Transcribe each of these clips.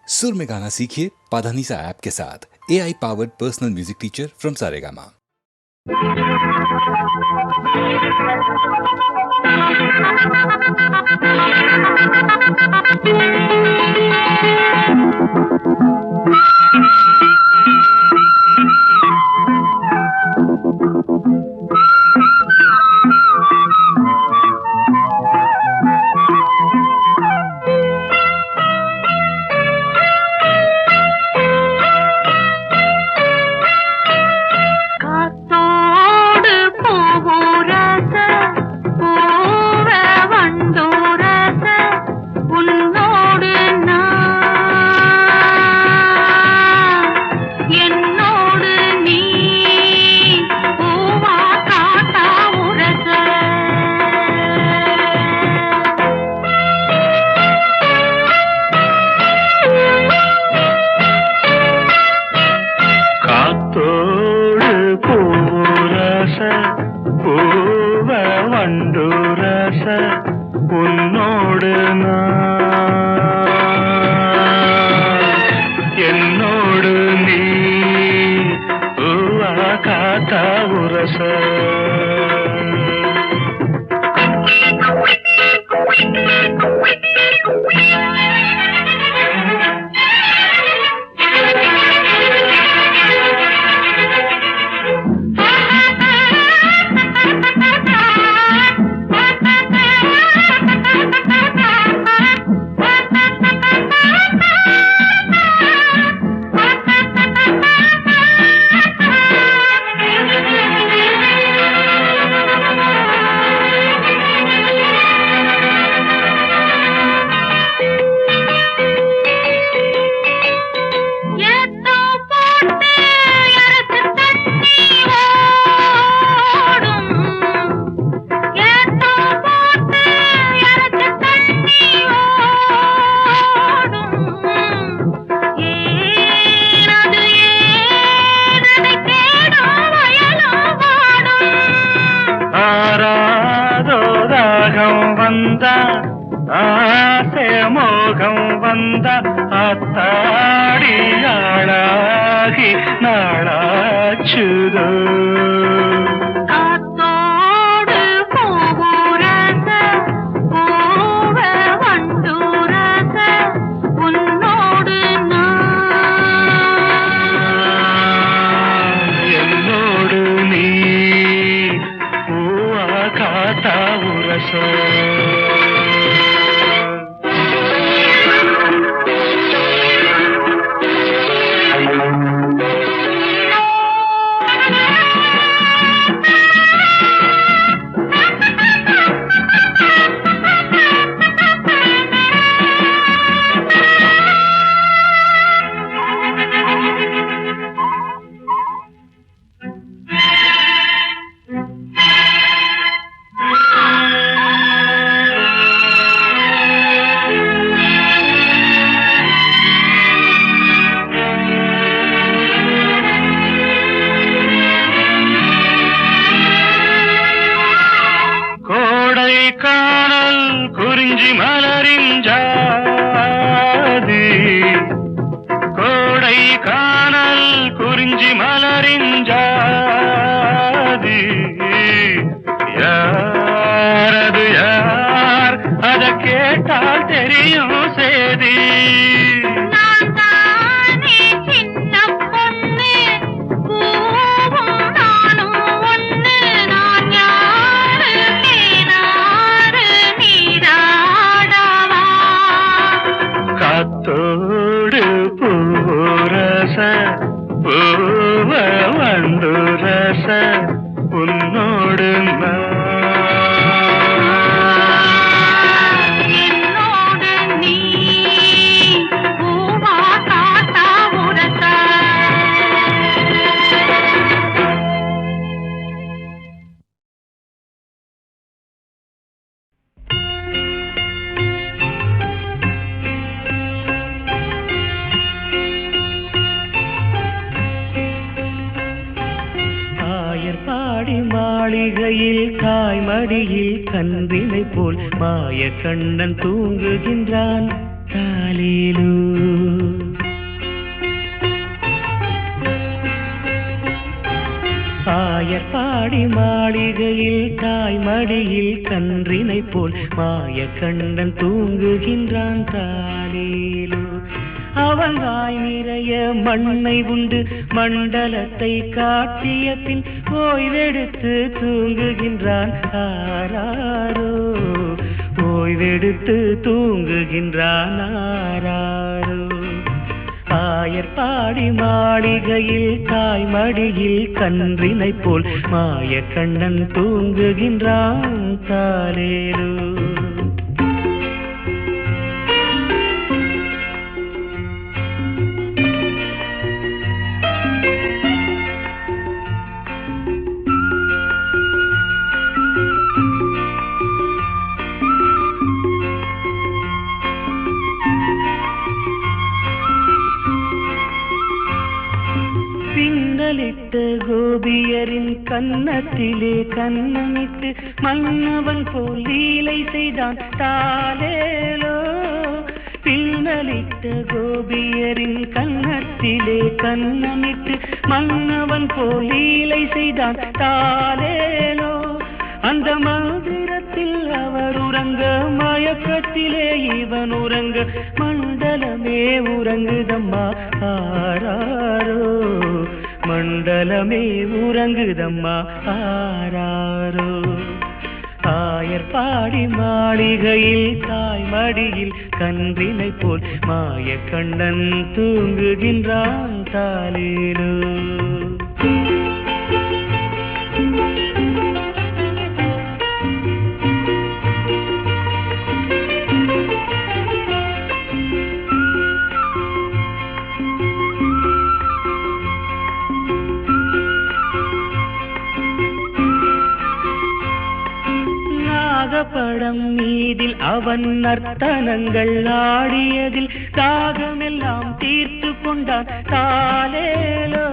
सुर में गाना सीखिए पाधानीसा ऐप के साथ। AI powered personal music teacher from Saregama. மாளிகையில் தாய்மடியில் கன்றினை போல் மாய கண்ணன் தூங்குகின்றான் தாலேலூ ஆயர்பாடி மாளிகையில் தாய் மடியில் கன்றினை போல் மாய கண்ணன் தூங்குகின்றான் தாலேலோ. அவன் வாய் நிறைய மண்ணை உண்டு மண்டலத்தை காட்டிய பின் ஓய்வெடுத்து தூங்குகின்றான் ஆராரோ. ஓய்வெடுத்து தூங்குகின்றான் ஆராரோ. ஆயர்பாடி மாளிகையில் தாய் மடியில் கன்றினை போல் மாய கண்ணன் தூங்குகின்றான் தாலேலோ. பின்னலிட்ட கோபியரின் கன்னத்திலே கண்ணமிட்டு மன்னவன் போல் லீலை செய்தான் தாலேலோ. பின்னலிட்ட கோபியரின் கன்னத்திலே கண்ணமிட்டு மன்னவன் போல் லீலை செய்தான் தாலேலோ. அந்த மந்திரத்தில் அவர் உறங்க மயக்கத்திலே இவன் உறங்க மண்டலமே உறங்குதம்மா ஆராரோ. மண்டலமே உறங்குதம்மா ஆராரோ. ஆயர்பாடி மாளிகையில் தாய் மடியில் கன்றினை போல் மாய கண்ணன் தூங்குகின்றான் தாலேலோ. படம் மீதில் அவன் நர்த்தனங்கள் ஆடியதில் தாகமெல்லாம் தீர்த்து கொண்டான் தாலேலோ.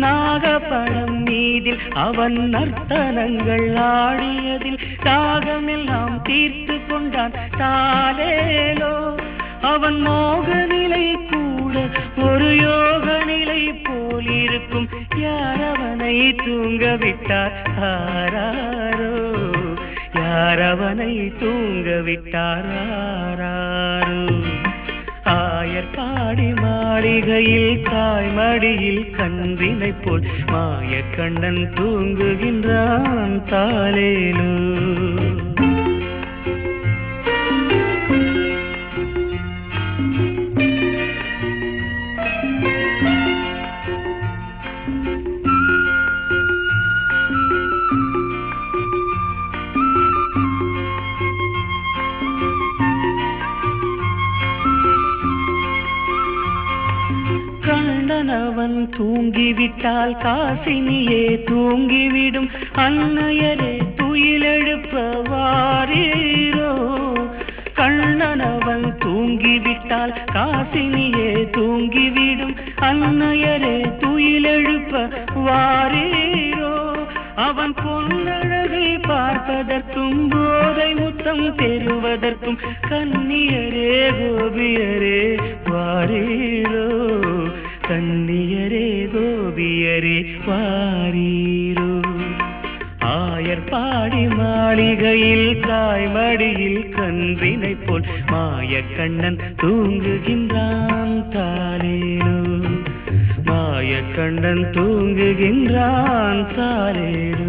நாகப்படம் மீதில் அவன் நர்த்தனங்கள் ஆடியதில் தாகமெல்லாம் தீர்த்து கொண்டான் தாலேலோ. அவன் மோக நிலை கூட ஒரு யோக நிலை போல் இருக்கும். யார் அவனை தூங்க விட்டார் ஆராரோ. யார் அவனை தூங்க விட்டார் ஆராரோ. ஆயர்பாடி மாளிகையில் தாய் மடியில் கன்றினை போல் மாய கண்ணன் தூங்குகின்றான் தாலேலோ. கண்ணனவன் தூங்கிவிட்டால் காசினியே தூங்கிவிடும். அன்னையரே துயிலெழுப்ப வாரீரோ. கண்ணனவன் தூங்கிவிட்டால் காசினியே தூங்கிவிடும். அன்னையரே துயிலெழுப்ப வாரீரோ. அவன் பொன்னழகை பார்ப்பதற்கும் போதை முத்தம் பெறுவதற்கும் கன்னியரே கோபியரே வாரீரோ. கன்னியரே கோபியரே வாரீரோ. ஆயர்பாடி மாளிகையில் தாய் மடியில் கன்றினை போல் மாய கண்ணன் தூங்குகின்றான் தாலேலோ. மாய கண்ணன் தூங்குகின்றான் தாலேலோ.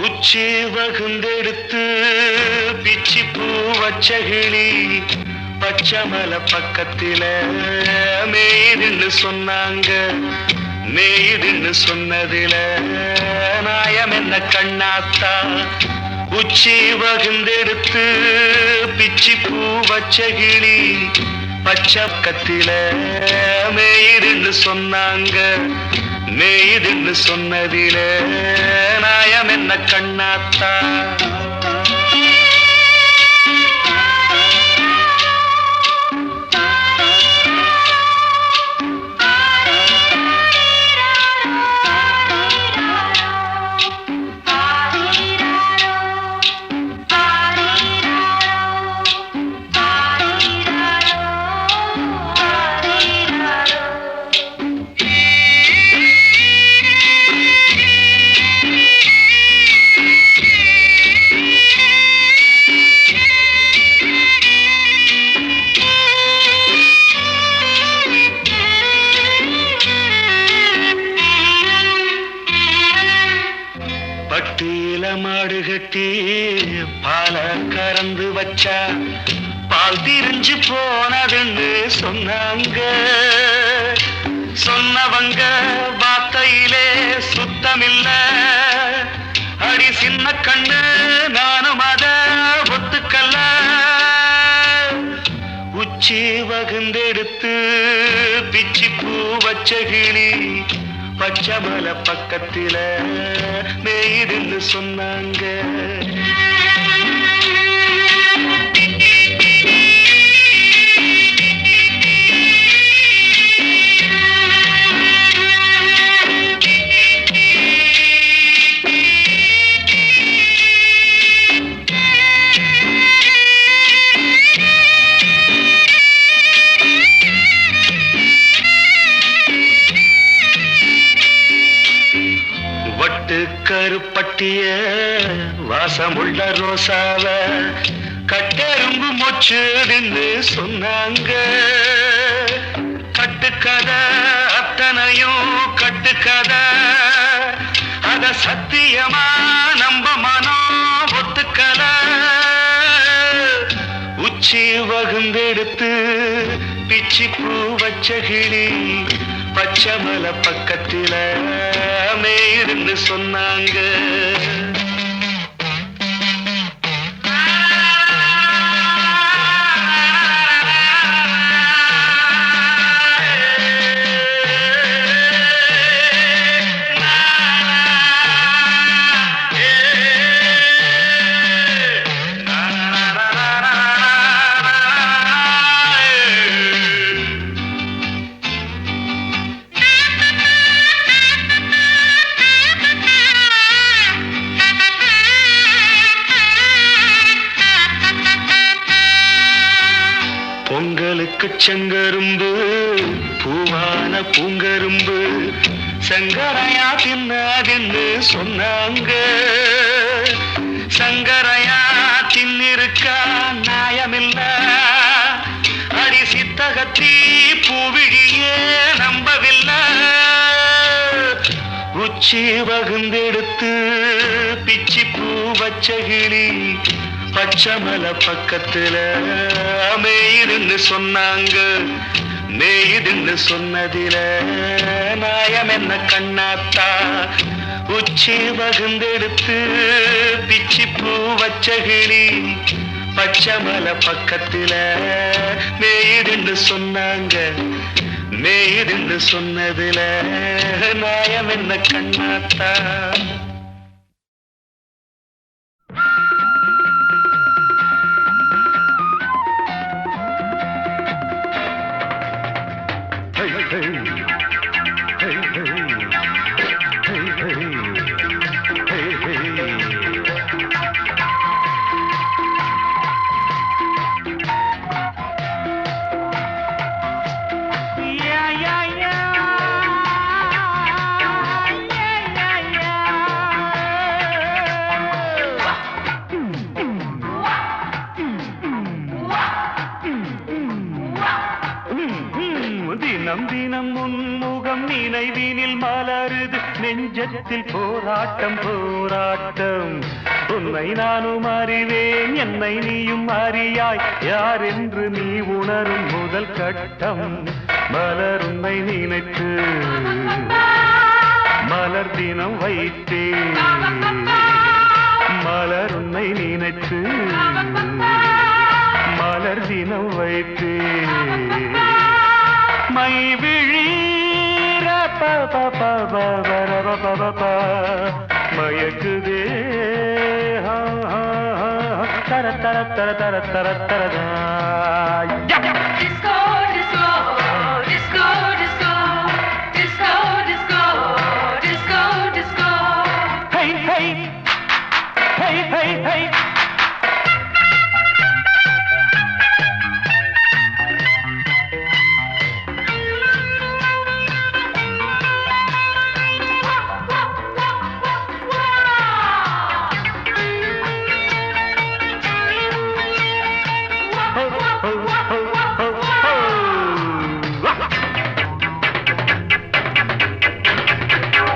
உச்சி வகுந்தெடுத்து பிச்சி பூ வச்சகிளி பச்சமல பக்கத்தில மேயுதுன்னு சொன்னாங்க. மேயுதுன்னு சொன்னதில நாயம் என்ன கண்ணாத்தா உச்சி வகுந்தெடுத்து பிச்சி பூ வச்ச கிளி பச்சக்கத்தில மேயுதுன்னு சொன்னாங்க. மேயுதுன்னு சொன்னதில நாயம் என்ன கண்ணாத்தா? பட்டியில மாடு கட்டி பால கறந்து வச்சா பால் திரிஞ்சு போனதுன்னு சொன்னாங்க. சொன்னவங்க வார்த்தையிலே சுத்தமில்ல. அடி சின்ன கண்ணு நானும் அத ஒத்துக்கல்ல. உச்சி வகுந்தெடுத்து பிச்சி பூ வச்ச கிளி பச்சமல பக்கத்தில மேயுதுன்னு சொன்னாங்க. வட்டு கருப்பட்டிய வாசமுள்ள ரோசாவ கட்டெரும்பு மொச்சுதுன்னு சொன்னாங்க. கட்டுக்கதை அத்தனையும் கட்டுக்கதை. அத சத்தியமா நம்ப மனம் ஒத்துக்கல. உச்சி வகுந்தெடுத்து பிச்சி பூ வச்ச கிளி பச்சமல பக்கத்தில மேயுதுன்னு சொன்னாங்க. பொங்கலுக்கு செங்கரும்பு பூவான பூங்கரும்பு சங்கரையா தின்னாதுன்னு சொன்னாங்க. சங்கரையா தின்னிருக்கா நியாயமில்ல. அடி சித்தகத்தி பூவிழியே நம்பவில்லை. உச்சி வகுந்தெடுத்து பிச்சி பூ வச்ச கிளி பச்சமல பக்கத்துல மேயுதுன்னு சொன்னாங்க. மேயுதுன்னு சொன்னதில நாயம் என்ன கண்ணாத்தா? உச்சி வகுந்தெடுத்து பிச்சி பூ வச்ச கிளி பச்சமல பக்கத்துல மேயுதுன்னு சொன்னாங்க. மேயுதுன்னு சொன்னதில நாயம் என்ன கண்ணாத்தா? தினம் தினம் உன்முகம் நினைவினில் மலருது. நெஞ்சத்தில் போராட்டம் போராட்டம். உன்னை நானும் அறிவேன், என்னை நீயும் அறியாய். யார் என்று நீ உணரும் முதல் கட்டம். மலர் உன்னை நினைத்து மலர் தினம் வைத்தேன். மலர் உன்னை நினைத்து மலர் தினம் வைத்து மை விழீர மயக்குதே தர தர தர தர தர தரதா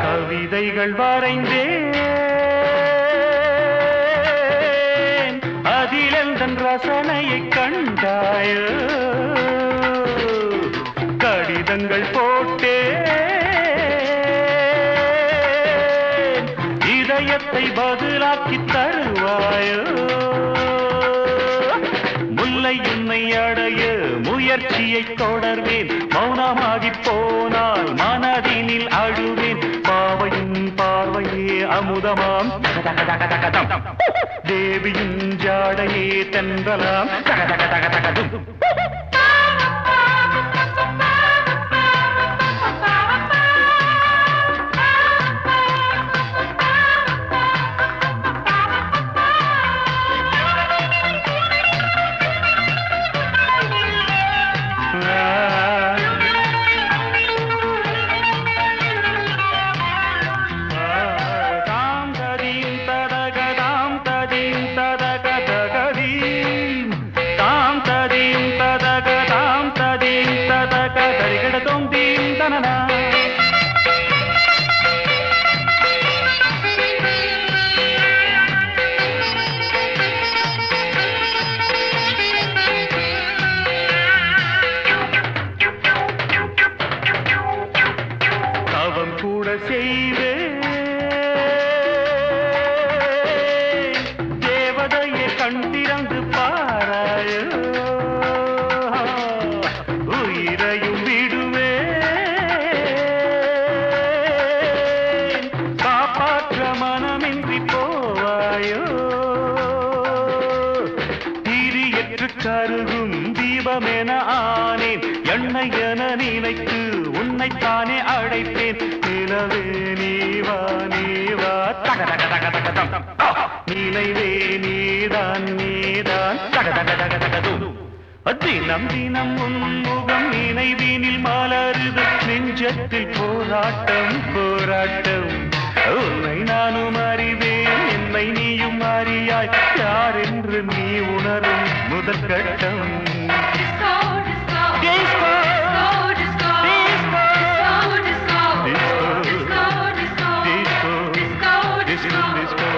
கவிதைகள் வரைந்தேன் அதிலெந்தன் ரசனையை கண்டாயோ கடிதங்கள் போட்டேன் இதயத்தை பதிலாக்கி தருவாயோ முல்லை உன்னை அடைய முயற்சியை தொடர்வேன் மௌனமாகி போனால் மனதினில் அழுவேன் பாவையின் பார்வையே அமுதமாம் தேவியின் ஜாடையே தென்றலாம் தேவதையை கண்டிரந்து பாராயோ உயிரையும் விடுவே காப்பாற்ற மனமின்றி போவாயோ திரியற்று கருகும் தீபமென ஆனேன் எண்ணெய் என நினைத்து உன்னைத்தானே அழைப்பேன் நிலவே நீவா நீவா தக தக தக தக தம் நினைவே நீதான் நீதான் தக தக தக தக தும் தினம் தினம் உன்முகம் நினைவினில் மலருது நெஞ்சத்தில் போராட்டம் போராட்டம் உன்னை நானும் அறிவேன் என்னை நீயும் அறியாய் யார் என்று நீ உணரும் முதல் கட்டம் Disco, disco,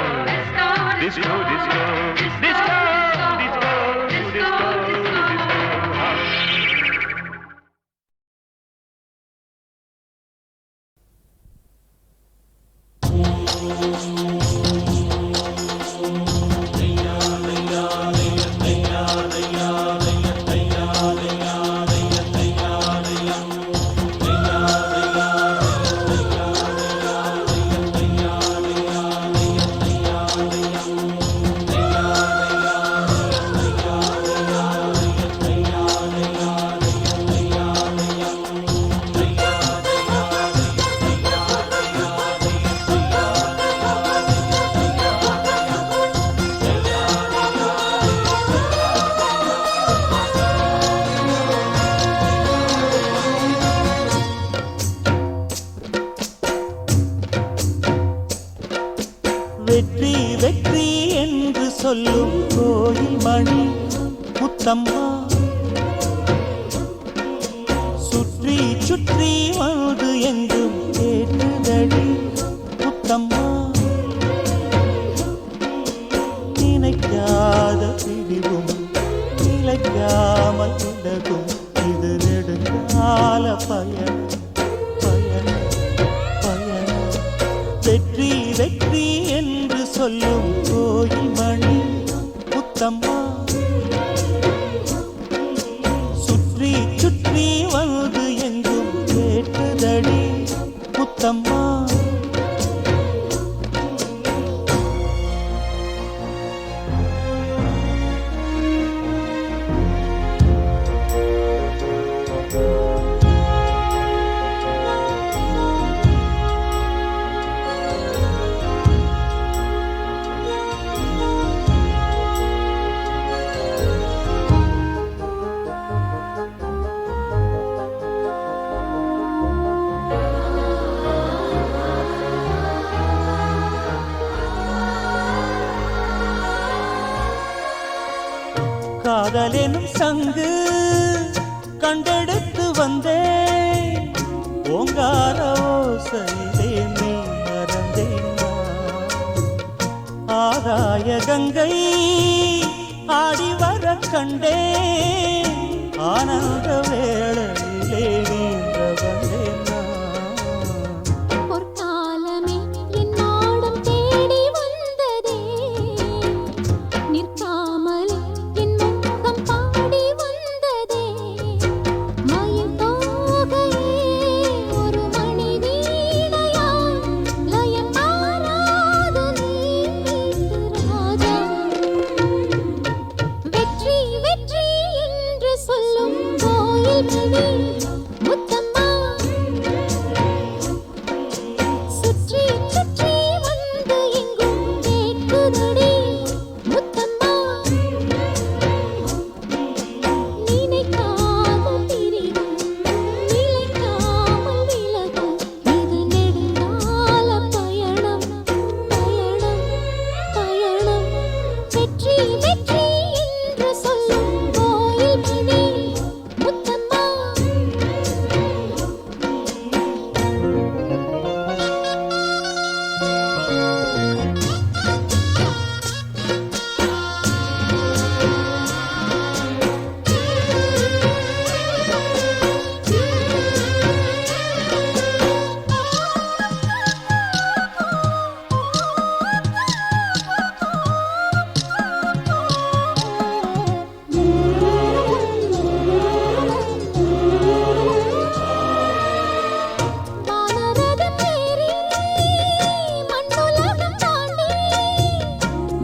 disco, disco, disco, disco. வெற்றி வெற்றி என்று சொல்லும் கோயில் மணி முத்தம்மா சுற்றி சுற்றி வந்து எங்கும் கேட்டுதடி முத்தம்மா நினைக்காத பிரிவும் நிலைக்காமல் விலகும் இது நெடுங்கால பயணம் பயணம் பயணம் வெற்றி வெற்றி என்று சொல்லும் காதலெனும் சங்கு கண்டெடுத்து வந்தேன் ஓங்கார ஓசையிலே நீ மறந்தேன் ஆதாய கங்கை ஆடி வர கண்டேன் ஆனந்த வேளையிலே நீந்த வந்தேன் பொற்காலமே என்னோடும் தேடி வந்ததே நிற்காமலே என் முகம் பாடி வந்ததே மயில் தோகையே ஒரு மணி வீணையாய் லயம் மாறாத நீந்து ராஜா வெற்றி வெற்றி என்று சொல்லும் கோயில் மணி முத்தம்மா சுற்றி சுற்றி வந்து எங்கும் கேட்குதடி முத்தம்மா நினைக்காத பிரிவும் நிலைக்காமல் விலகும் இது நெடுங்கால பயணம் பயணம் பயணம் வெற்றி வெற்றி என்று சொல்லும் கோயில் மணி முத்தம்மா வானரதம் ஏறி மண்ணுலகம் தாண்டி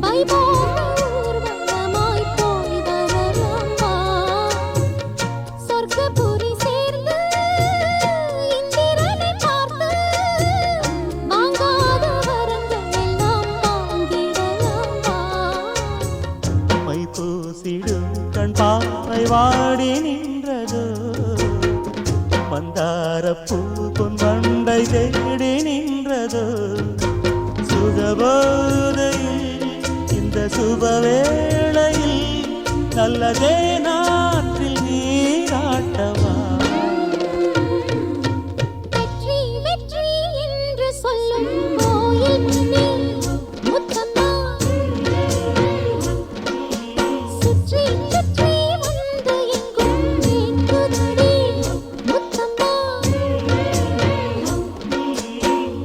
வைபோக ஊர்வலமாய் போய் வரலாம் வா சொர்க்கபுரி சேர்ந்து இந்திரனை பார்த்து வாங்காத வரங்கள் எல்லாம் வாங்கிடலாம் வா மை பூசிடும் கண் பாவை வாடி நின்றதோ மந்தார பூ பொன் வண்டை தேடி நின்றதோ சுகபோதையில் இந்த சுபவேளையில் நல்லதே நாற்றில் நீராட்டவா வெற்றி வெற்றி என்று சொல்லும் கோயில் மணி முத்தம்மா சுற்றி சுற்றி வந்து எங்கும் கேட்குதடி முத்தம்மா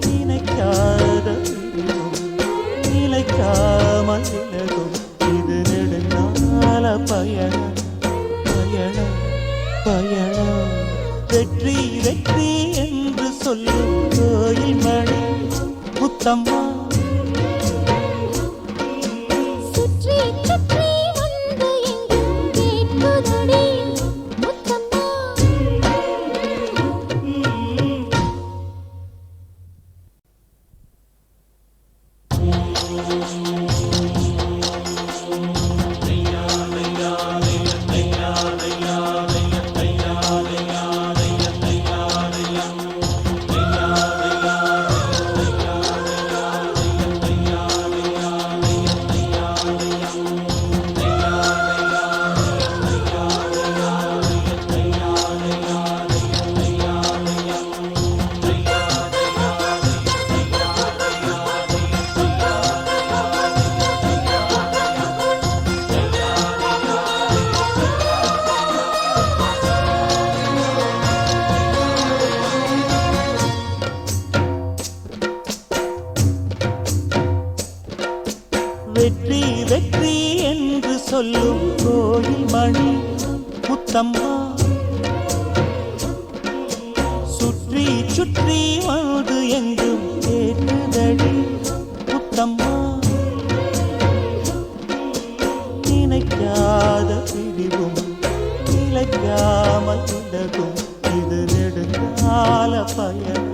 நினைக்காத நிலைக்காமல் விலகும் இது நெடுங்கால பயணம் பயணம் பயணம் வெற்றி வெற்றி என்று சொல்லும் கோயில் மணி முத்தம்மா சுற்றி சுற்றி வந்து எங்கும் கேட்குதடி முத்தம்மா வெற்றி வெற்றி என்று சொல்லும் கோயில் மணி முத்தம்மா சுற்றி சுற்றி வந்து எங்கும் கேட்டுதடி முத்தம்மா நினைக்காத பிரிவும் நிலைக்காமல் விலகும் இது நெடுங்கால பயணம்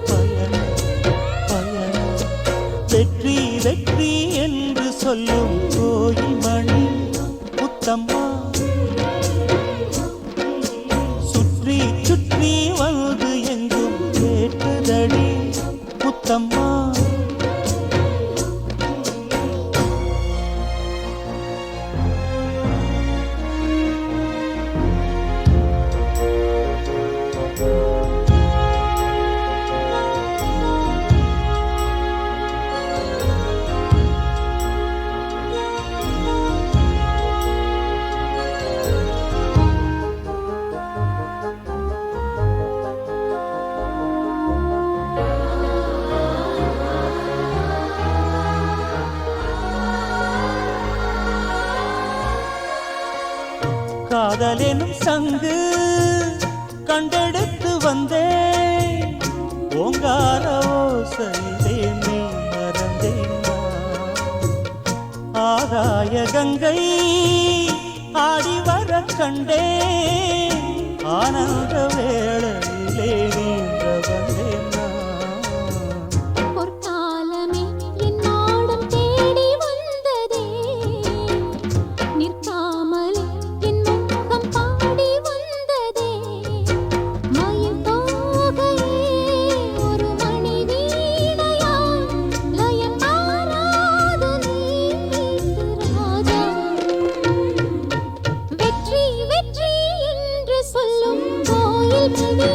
பயணம் பயணம் வெற்றி வெற்றி என்று சொல்லும் கோயில் மணி முத்தம்மா சுற்றி சுற்றி வந்து எங்கும் கேட்டுதடி முத்தம்மா காதலெனும் சங்கு கண்டெடுத்து வந்தேன் ஓங்கார ஓசையிலே நீ மறந்தேன் ஆகாய கங்கை ஆடி வர கண்டேன் ஆனந்த வேளையிலே நீந்த வந்தேன் பொற்காலமே என் நாடம் தேடி வந்ததே நிற்காமலே என் முகம் பாடி வந்ததே மயில் தோகையே ஒரு மணி வீணையாய் லயம் மாறாது நீ ராஜா வெற்றி வெற்றி என்று சொல்லும் கோயில் மணி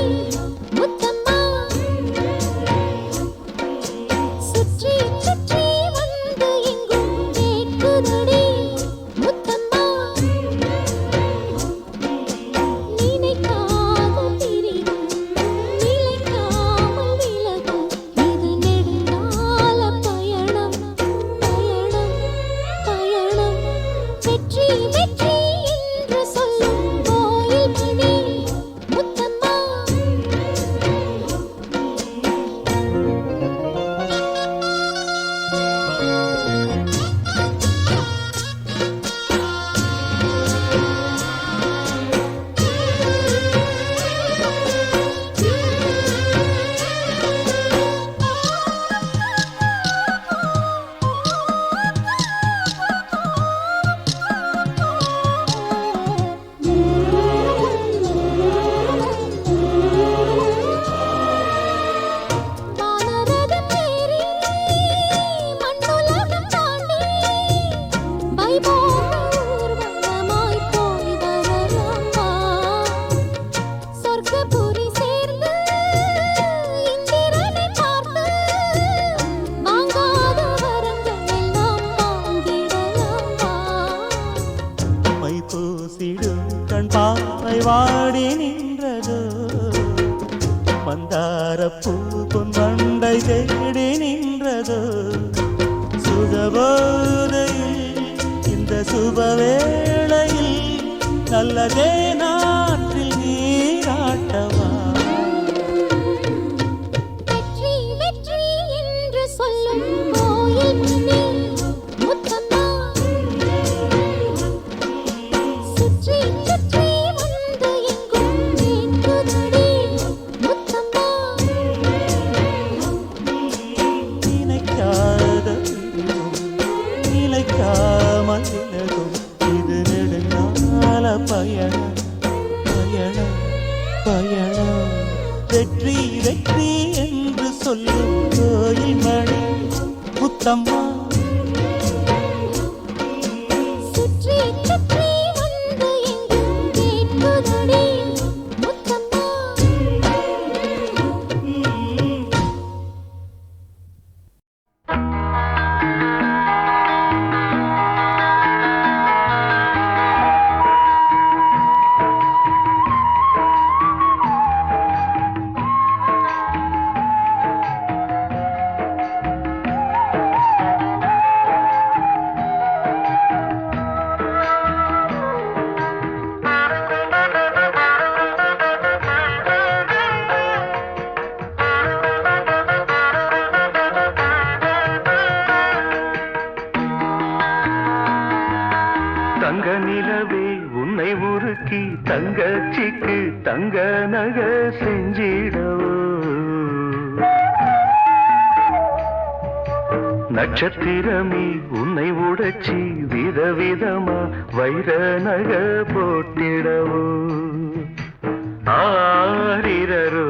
முத்தம்மா சுற்றி சுற்றி வந்து எங்கும் கேட்குதடி முத்தம்மா நினைக்காத பிரிவும் நிலைக்காமல் விலகும் இது நெடுங்கால பயணம் பயணம் பயணம் வெற்றி வெற்றி என்று சொல்லும் கோயில் மணி முத்தம்மா வானரதம் ஏறி மண்ணுலகம் தாண்டி வைபோக ஊர்வலமாய் போய் வரலாம் வா சொர்க்கபுரி சேர்ந்து இந்திரனை பார்த்து வாங்காத வரங்கள் எல்லாம் வாங்கிடலாம் வா மை பூசிடும் கண் பாவை வாடி நின்றதோ மந்தார பூ பொன் வண்டை தேடி நின்றதோ சுகபோதையில் இந்த சுபவேளையில் நல்லதே நாட்டில் நீராட்டவா வெற்றி வெற்றி என்று சொல்லும் கோயில் மணி முத்தம்மா சுற்றி சுற்றி வந்து எங்கும் கேட்குதடி முத்தம்மா நினைக்காத பிரிவும் நிலைக்காமல் விலகும் இது நெடுங்கால பயணம் பயணம் பயணம் வெற்றி வெற்றி என்று சொல்லும் கோயில் மணி முத்தம்மா சுற்றி சுற்றி வந்து எங்கும் கேட்குதடி முத்தம்மா தங்க நிலவே உன்னை உருக்கி தங்கச்சிக்கு தங்க நகை செஞ்சிடவோ நட்சத்திரமே உன்னை உடைச்சி விதவிதமா வைர நகை போட்டிடவோ ஆரிரரு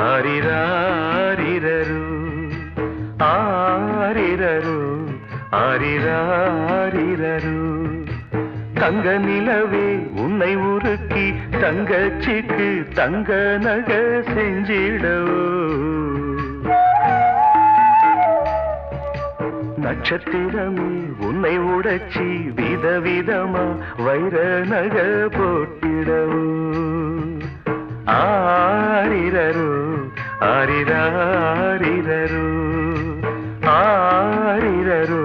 ஆரிராரிரரு ஆரிரரு ஆரிராரிரரு தங்க நிலவே உன்னை உருக்கி தங்கச்சிக்கு தங்க நகை செஞ்சிடவோ நட்சத்திரமே உன்னை உடைச்சி விதவிதமா வைர நகை போட்டிடவோ ஆரிரரு ஆரிராரிரரு ஆரிரரு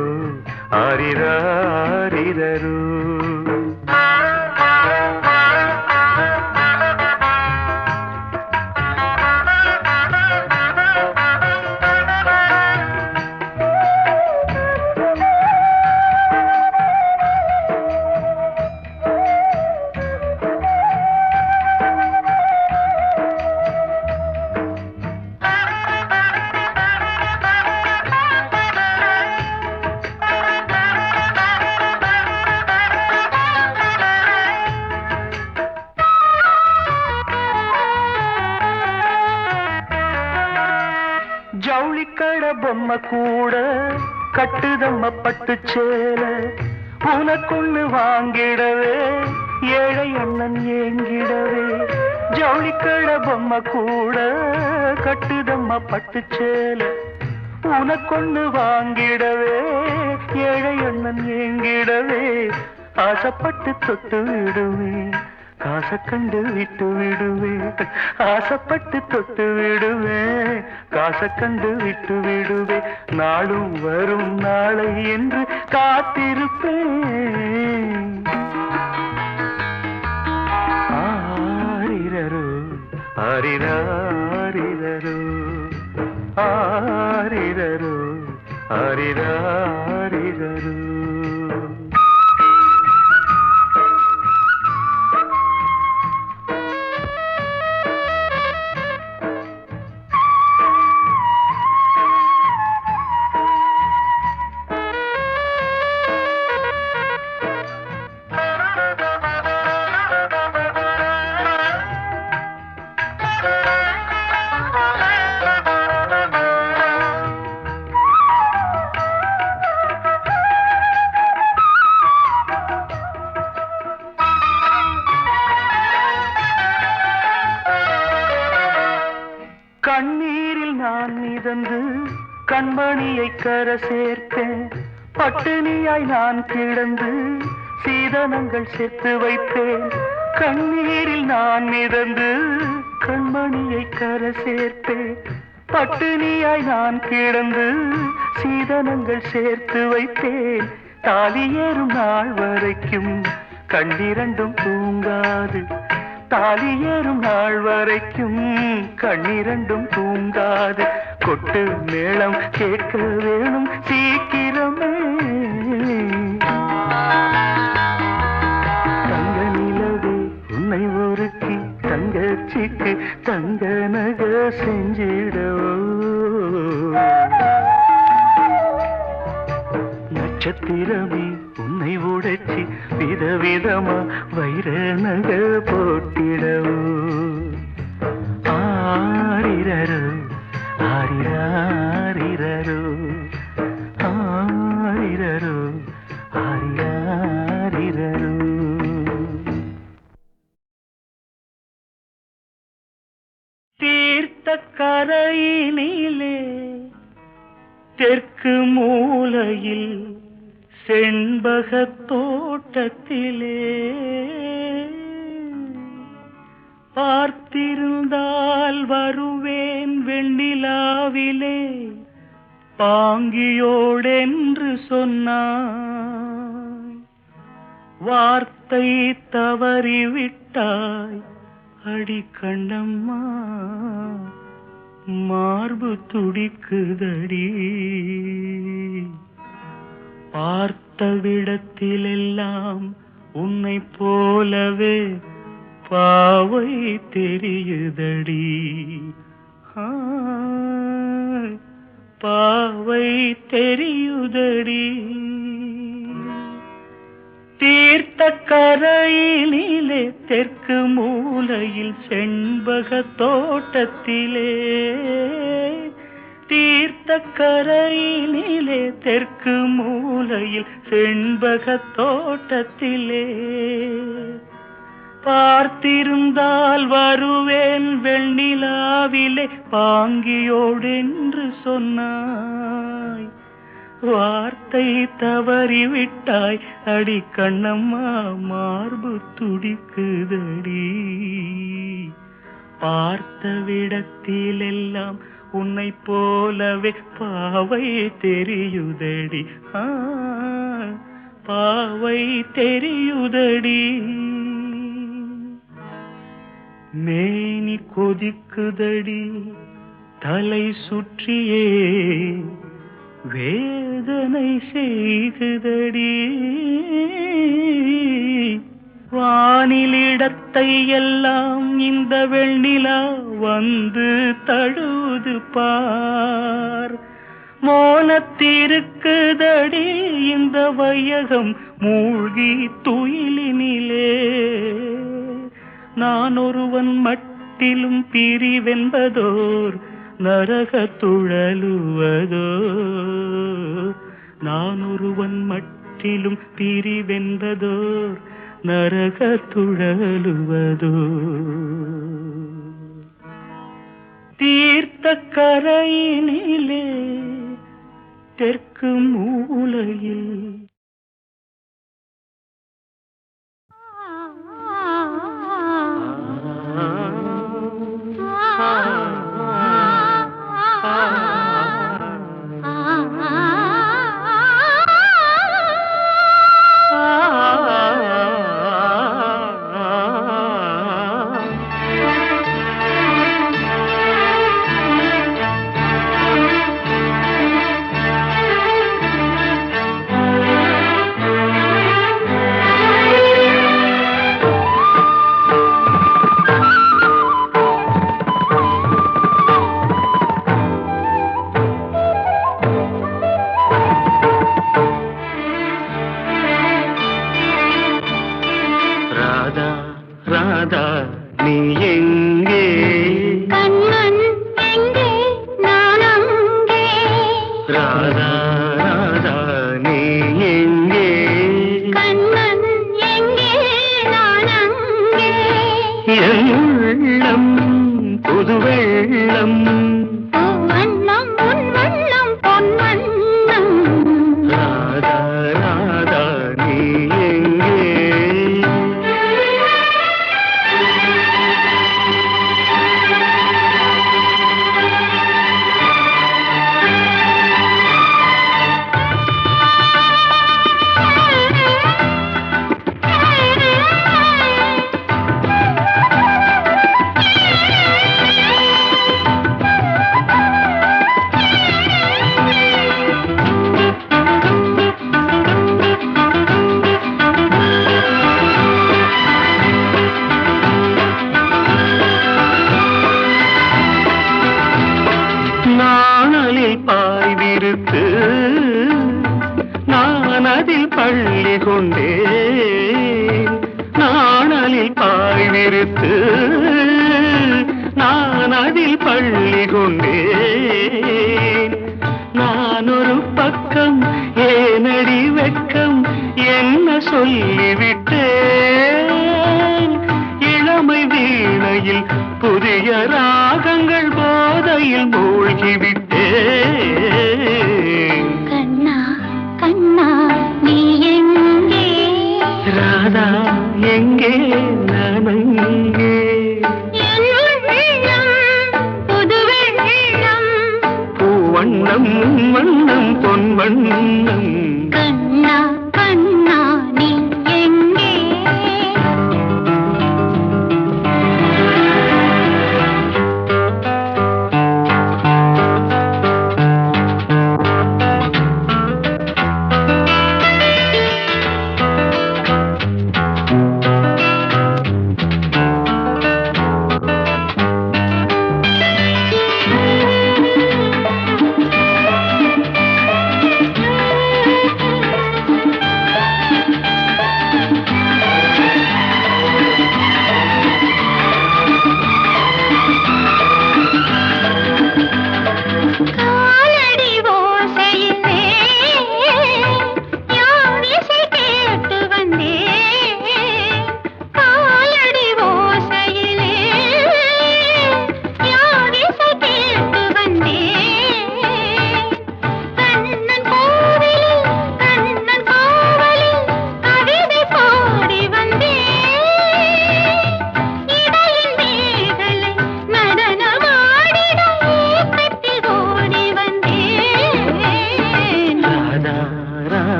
ஆரிராரிரரு கட்டுதம்ம பட்டு சேல உனக்குன்னு வாங்கிடவே ஏழை அண்ணன் ஏங்கிடவே ஜவுளிக்கட பொம்மை கூட கட்டுதம்ம பட்டு சேல உனக்கொன்னு வாங்கிடவே ஏழை அண்ணன் ஏங்கிடவே ஆசைப்பட்டு தொட்டு விடுவேன் காசை கண்டு விட்டு விடுவேன் ஆசைப்பட்டு தொட்டு விடுவேன் காசை கண்டு விட்டு விடுவேன் நாளும் வரும் நாளை என்று காத்திருப்பேன் ஆரிரரோ ஆரிராரிரரோ ஆரிரரோ ஆரிராரிரரோ கண்ணீரில் நான் மிதந்து கண்மணியை கர சேர்ப்பேன் பட்டினியாய் நான் கிடந்து சீதனங்கள் சேர்த்து வைப்பேன் கண்ணீரில் நான் மிதந்து கண்மணியை கர சேர்ப்பேன் பட்டினியாய் நான் கிடந்து சீதனங்கள் சேர்த்து வைப்பேன் தாலி ஏறும் நாள் வரைக்கும் கண்ணிரண்டும் தூங்காது தாலி ஏறும் நாள் வரைக்கும் கண்ணிரண்டும் தூங்காது கொட்டு மேளம் கேட்க வேணும் சீக்கிரமே தங்க நிலவே உன்னை ஒருக்கி தங்கச்சிக்கு தங்க நக செஞ்சிடவோ நட்சத்திரமே உன்னை உடைச்சி விதவிதமா வைர நக போட்டிடவோ ஆரிரரோ ஆரிராரிரரோ ஆரிரரோ ஆரிராரிரரோ தீர்த்த கரையினிலே தெற்கு மூலையில் செண்பகத் தோட்டத்திலே பார்த்திருந்தால் வருவேன் வெண்ணிலாவிலே பாங்கியோடென்று சொன்னாய் வார்த்தை தவறிவிட்டாய் அடி கண்ணம்மா மார்பு துடிக்குதடி பார்த்த விடத்திலெல்லாம் உன்னை போலவே பாவை தெரியுதடி பாவை தெரியுதடி தீர்த்த கரையினிலே தெற்கு மூலையில் செண்பக தோட்டத்திலே தீர்த்த கரையினிலே தெற்கு மூலையில் செண்பக தோட்டத்திலே பார்த்திருந்தால் வருவேன் வெண்ணிலாவிலே பாங்கியோடென்று சொன்னாய் வார்த்தை தவறிவிட்டாய் அடி கண்ணம்மா மார்பு துடிக்குதடி பார்த்த விடத்திலெல்லாம் உன்னை போலவே பாவை தெரியுதடி பாவை தெரியுதடி மேனி கொதிக்குதடி தலை சுற்றியே வேதனை செய்குதடி வானிலிடத்தை எல்லாம் இந்த வெண்ணிலா வந்து தழுது பார் மோனத்திருக்குதடி இந்த வையகம் மூழ்கி துயிலினிலே நான் ஒருவன் மட்டிலும் பிரிவென்பதோர் நரக துழலுவதோ நான் ஒருவன் மட்டிலும் பிரிவென்பதோர் நரக துழலுவதோ தீர்த்த கரையினிலே தெற்கு மூலையில்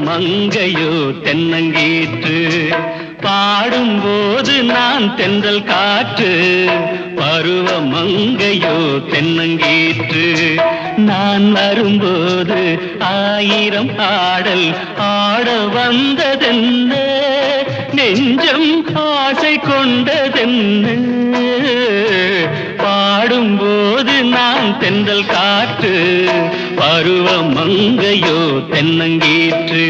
மங்கையோ தென்னங்கீற்று பாடும்போது நான் தென்றல் காற்று பருவ மங்கையோ தென்னங்கீற்று நான் வரும்போது ஆயிரம் ஆடல் ஆட வந்ததென்ன நெஞ்சம் ஆசை கொண்டதென்ன பாடும்போது நான் தென்றல் காற்று பருவ மங்கையோ தென்னங்கீற்று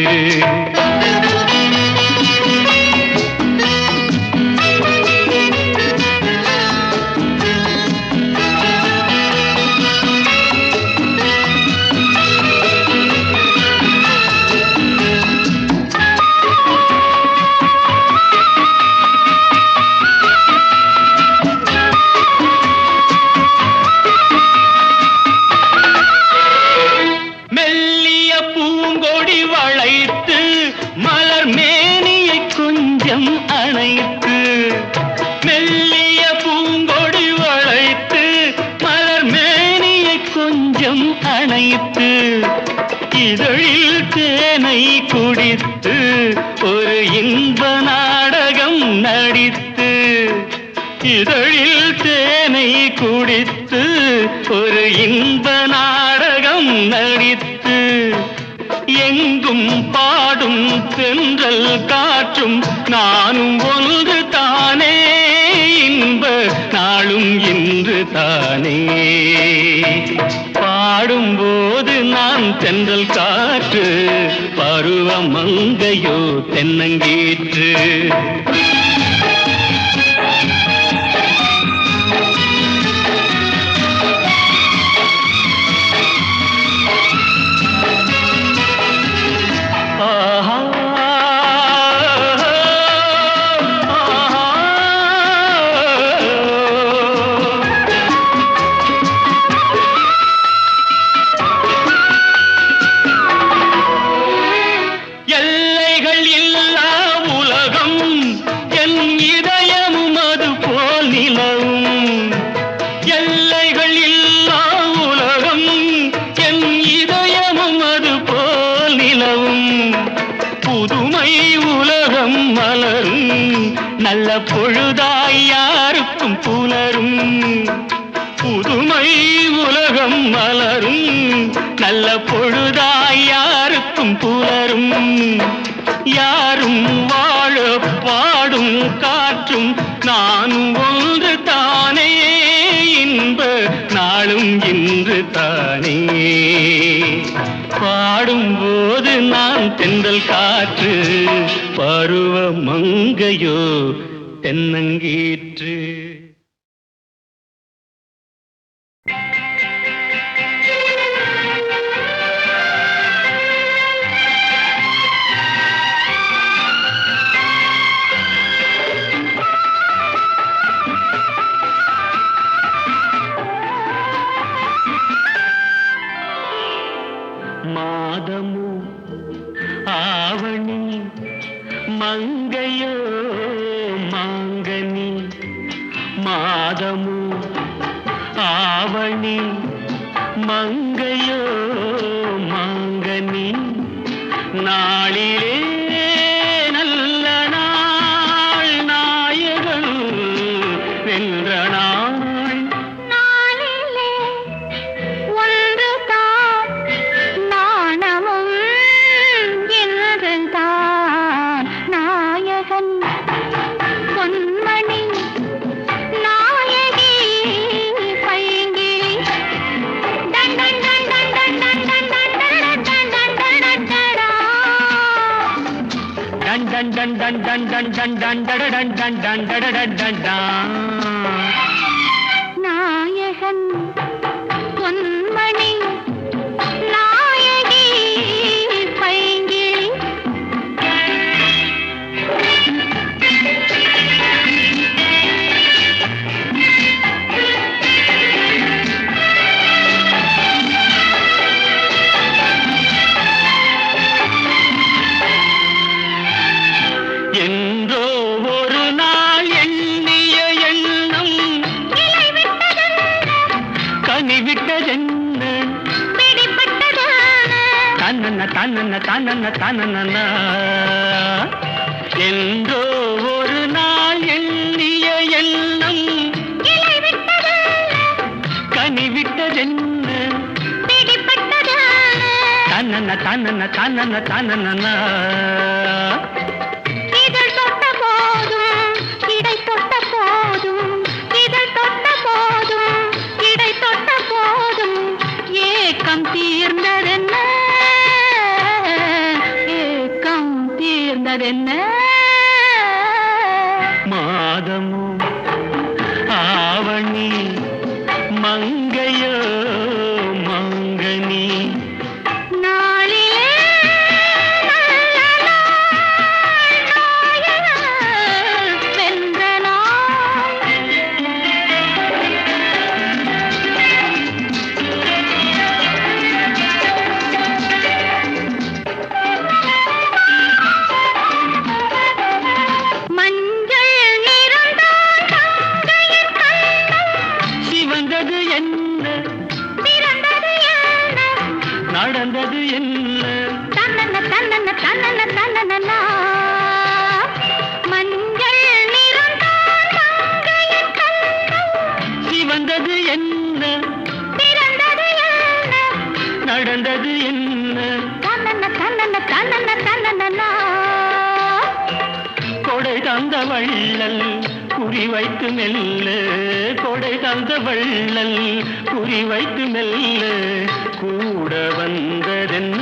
இதழில் தேனை குடித்து ஒரு இன்ப நாடகம் நடித்து இதழில் தேனை குடித்து ஒரு இன்ப நாடகம் நடித்து எங்கும் பாடும் தென்றல் காற்றும் நானும் ஒன்று தானே இன்ப நாளும் இன்று தானே பாடும்போது நான் தென்றல் காற்று பருவ மங்கையோ தென்னங்கீற்று நல்ல பொழுதாய் யாருக்கும் புலரும் புதுமை உலகம் மலரும் நல்ல பொழுதாய் யாருக்கும் புலரும் யாரும் வாழ பாடும் காற்றும் நானும் ஒன்று தானே இன்ப நாளும் இன்று தானே பாடும்போது நான் தென்றல் காற்று பருவ மங்கையோ தென்னங்கீற்று மாதமு ஆவணி மங்கையோ மாங்கனி மாதமு ஆவணி மங்கையோ மாங்கனி நாளிலே நல்ல நாள் நாயகன் வென்ற நாள் done done done done done done done done done done done done நாயகன் பொன்மணி நாயகி பைங்கிளி என்றோ ஒரு நாள் எண்ணிய எண்ணம் தனன என்றோ ஒரு நாள் எண்ணிய எண்ணம் கனிவிட்டதென்ன தனன இதழ் தொட்ட போதும் இடை தொட்ட போதும் இதழ் தொட்ட போதும் இடை தொட்ட போதும் ஏக்கம் தீர்ந்ததென்ன ஏக்கம் தீர்ந்ததென்ன மாதமோ ஆவணி மங்கையோ மங்கனி நாளிலே நல்ல நாள் வென்ற மஞ்சள் நிறந்தான் தங்கையின் கண்ணம் சிவந்தது என்ன பிறந்தது என்ன நடந்தது என்ன தன்னன தன்னனா மஞ்சள் நிறந்தான் தங்கையின் கண்ணம் சிவந்தது என்ன பிறந்தது என்ன நடந்தது என்ன தன்னனா கொடை தந்த வள்ளல் குறி வைத்து மெல்ல கொடை தந்த வள்ளல் குறி வைத்து மெல்ல கூட வந்ததென்ன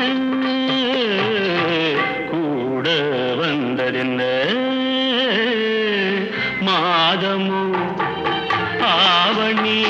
கூட வந்ததென்ன மாதமோ ஆவணி